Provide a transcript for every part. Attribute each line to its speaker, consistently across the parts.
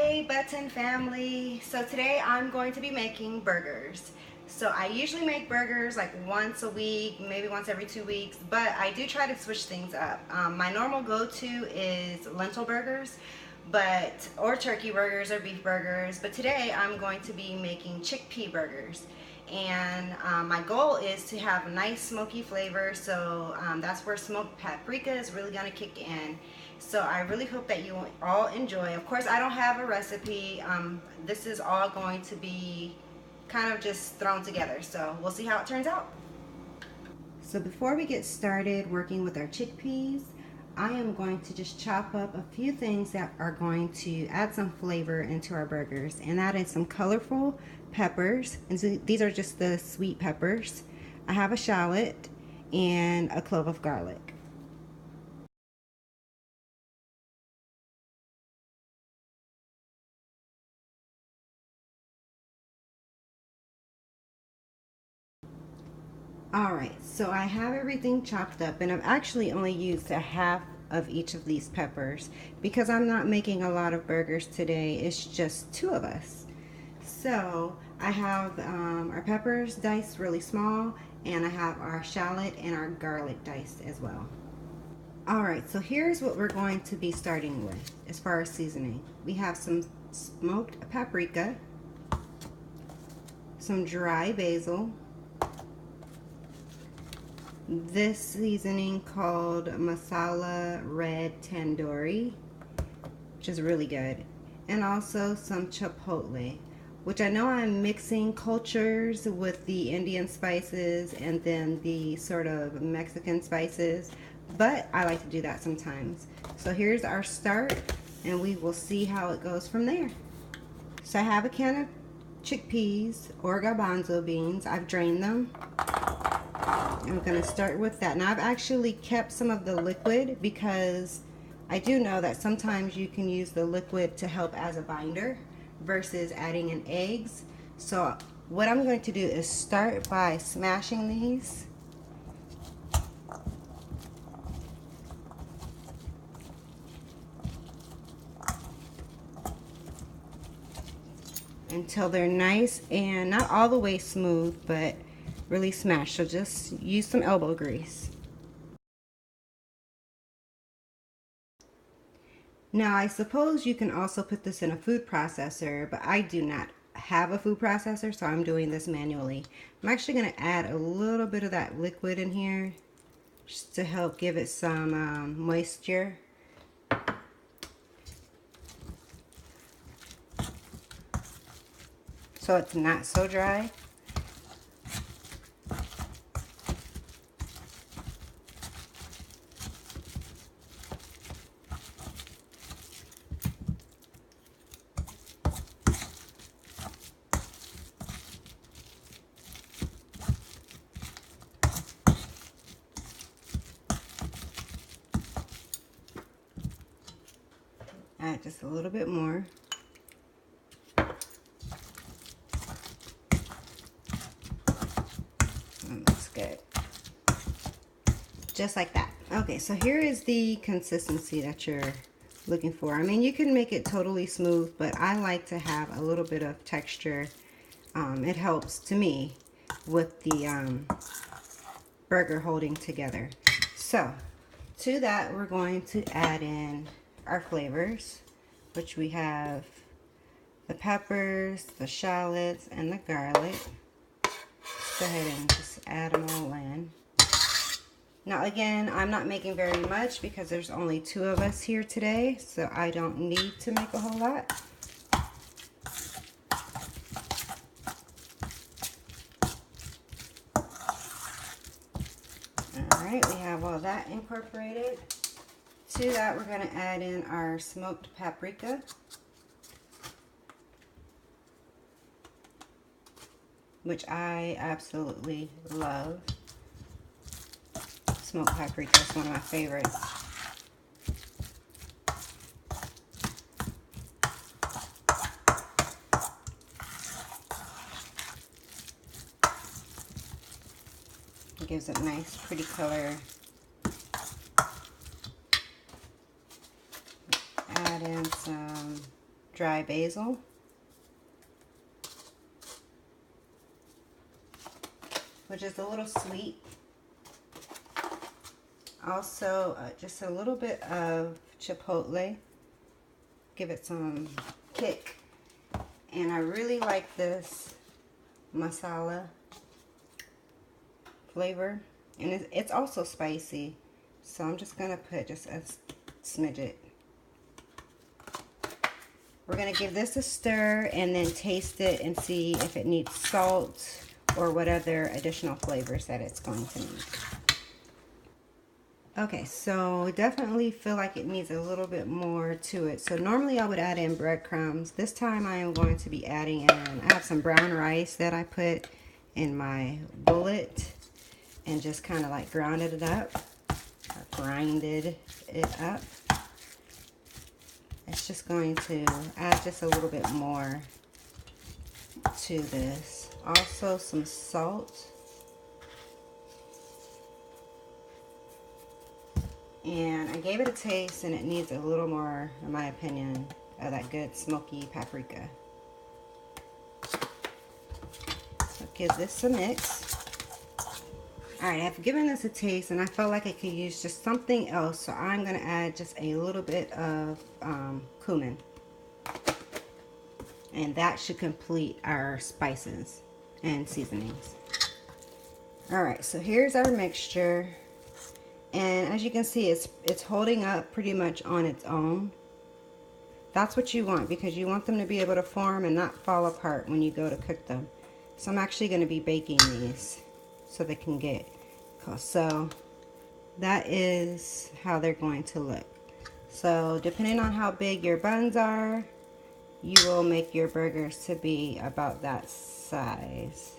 Speaker 1: Hey Button family, so today I'm going to be making burgers. So I usually make burgers like once a week, maybe once every 2 weeks, but I do try to switch things up. My normal go-to is lentil burgers, or turkey burgers or beef burgers, but today I'm going to be making chickpea burgers. And my goal is to have a nice smoky flavor, so that's where smoked paprika is really going to kick in. So I really hope that you all enjoy. Of course, I don't have a recipe. This is all going to be kind of just thrown together, so we'll see how it turns out. So before we get started working with our chickpeas, I am going to just chop up a few things that are going to add some flavor into our burgers, and that is some colorful peppers. And so these are just the sweet peppers. I have a shallot and a clove of garlic. Alright, so I have everything chopped up, and I've actually only used a half of each of these peppers because I'm not making a lot of burgers today. It's just two of us. So I have our peppers diced really small, and I have our shallot and our garlic diced as well. Alright, so here's what we're going to be starting with as far as seasoning. We have some smoked paprika, some dry basil, this seasoning called masala red tandoori, which is really good, and also some chipotle, which I know I'm mixing cultures with the Indian spices and then the sort of Mexican spices, but I like to do that sometimes. So here's our start, and we will see how it goes from there. So I have a can of chickpeas or garbanzo beans. I've drained them. I'm going to start with that. Now I've actually kept some of the liquid because I do know that sometimes you can use the liquid to help as a binder versus adding in eggs. So what I'm going to do is start by smashing these. Until they're nice and not all the way smooth, but really smashed. So just use some elbow grease. Now I suppose you can also put this in a food processor, but I do not have a food processor, so I'm doing this manually. I'm actually going to add a little bit of that liquid in here just to help give it some moisture. So it's not so dry. Add just a little bit more. That looks good. Just like that. Okay, so here is the consistency that you're looking for. I mean, you can make it totally smooth, but I like to have a little bit of texture. It helps to me with the burger holding together. So to that, we're going to add in our flavors, which we have the peppers, the shallots, and the garlic. Go ahead and just add them all in. Now again, I'm not making very much because there's only two of us here today, so I don't need to make a whole lot. Alright, we have all that incorporated. To that, we're going to add in our smoked paprika, which I absolutely love. Smoked paprika is one of my favorites. It gives it a nice, pretty color. Add in some dry basil, which is a little sweet. Also, just a little bit of chipotle, give it some kick. And I really like this masala flavor, and it's also spicy, so I'm just gonna put just a smidget. We're gonna give this a stir and then taste it and see if it needs salt or what other additional flavors that it's going to need. Okay, so definitely feel like it needs a little bit more to it. So normally I would add in breadcrumbs. This time I am going to be adding in, I have some brown rice that I put in my bullet and just kind of like grounded it up, or grinded it up. It's just going to add just a little bit more to this. Also some salt. And I gave it a taste, and it needs a little more, in my opinion, of that good smoky paprika. So give this a mix. Alright, I've given this a taste, and I felt like I could use just something else, so I'm going to add just a little bit of cumin. And that should complete our spices and seasonings. Alright, so here's our mixture. And as you can see, it's holding up pretty much on its own. That's what you want, because you want them to be able to form and not fall apart when you go to cook them. So I'm actually going to be baking these so they can get cooked. So that is how they're going to look. So depending on how big your buns are, you will make your burgers to be about that size.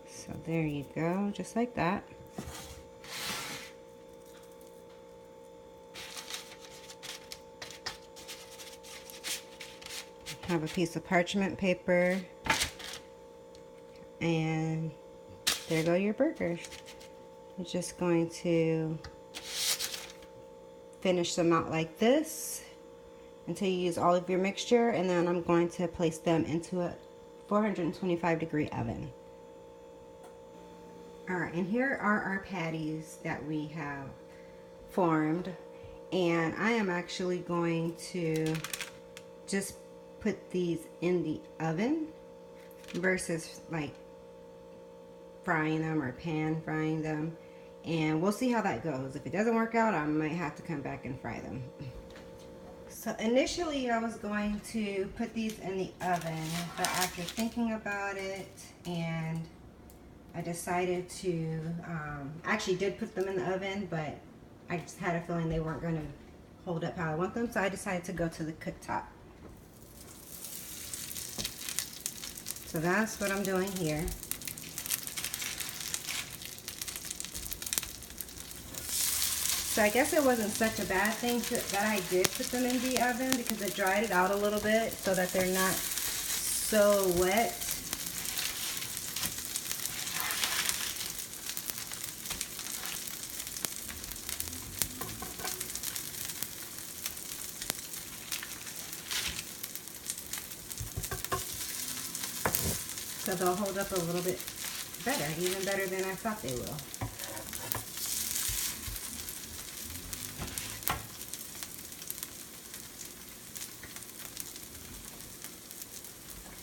Speaker 1: So there you go, just like that. Have a piece of parchment paper, and there go your burgers. You're just going to finish them out like this until you use all of your mixture, and then I'm going to place them into a 425-degree oven. Alright, and here are our patties that we have formed, and I am actually going to just put these in the oven versus like frying them or pan frying them, and we'll see how that goes. If it doesn't work out, I might have to come back and fry them. So initially I was going to put these in the oven, but after thinking about it, and I decided to, actually did put them in the oven, but I just had a feeling they weren't going to hold up how I want them, so I decided to go to the cooktop. So that's what I'm doing here. So I guess it wasn't such a bad thing that I did put them in the oven, because it dried it out a little bit so that they're not so wet. So they'll hold up a little bit better, even better than I thought they will.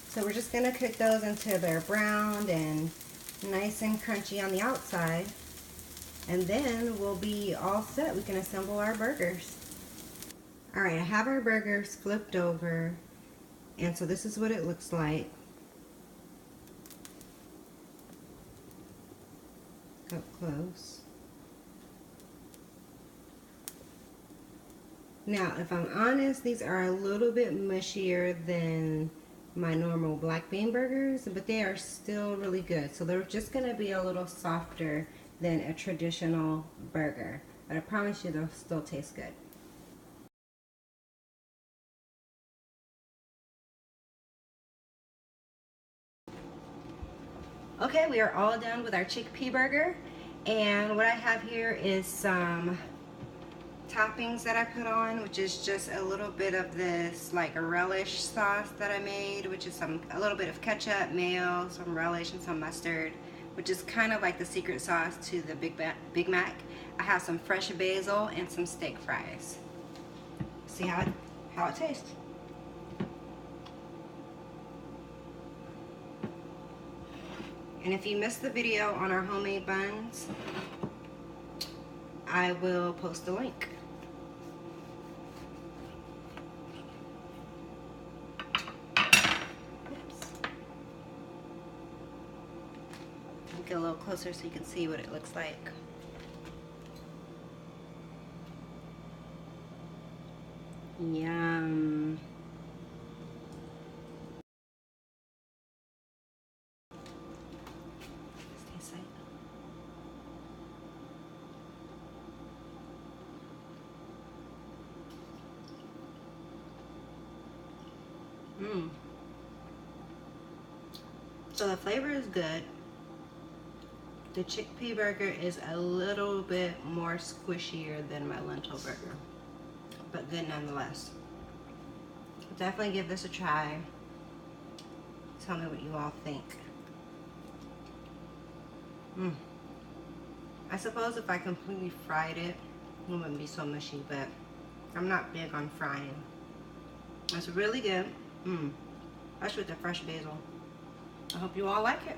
Speaker 1: So we're just going to cook those until they're browned and nice and crunchy on the outside. And then we'll be all set. We can assemble our burgers. Alright, I have our burgers flipped over. And so this is what it looks like. Up close. Now, if I'm honest, these are a little bit mushier than my normal black bean burgers, but they are still really good. So they're just going to be a little softer than a traditional burger, but I promise you they'll still taste good. Okay, we are all done with our chickpea burger, and what I have here is some toppings that I put on, which is just a little bit of this like a relish sauce that I made, which is a little bit of ketchup, mayo, some relish, and some mustard, which is kind of like the secret sauce to the Big Mac. I have some fresh basil and some steak fries. See how it tastes. And if you missed the video on our homemade buns, I will post the link. Get a little closer so you can see what it looks like. Yum. Stay safe. So the flavor is good. The chickpea burger is a little bit more squishier than my lentil burger, but good nonetheless. Definitely give this a try. Tell me what you all think. I suppose if I completely fried it, it wouldn't be so mushy, but I'm not big on frying. It's really good. Especially with the fresh basil. I hope you all like it.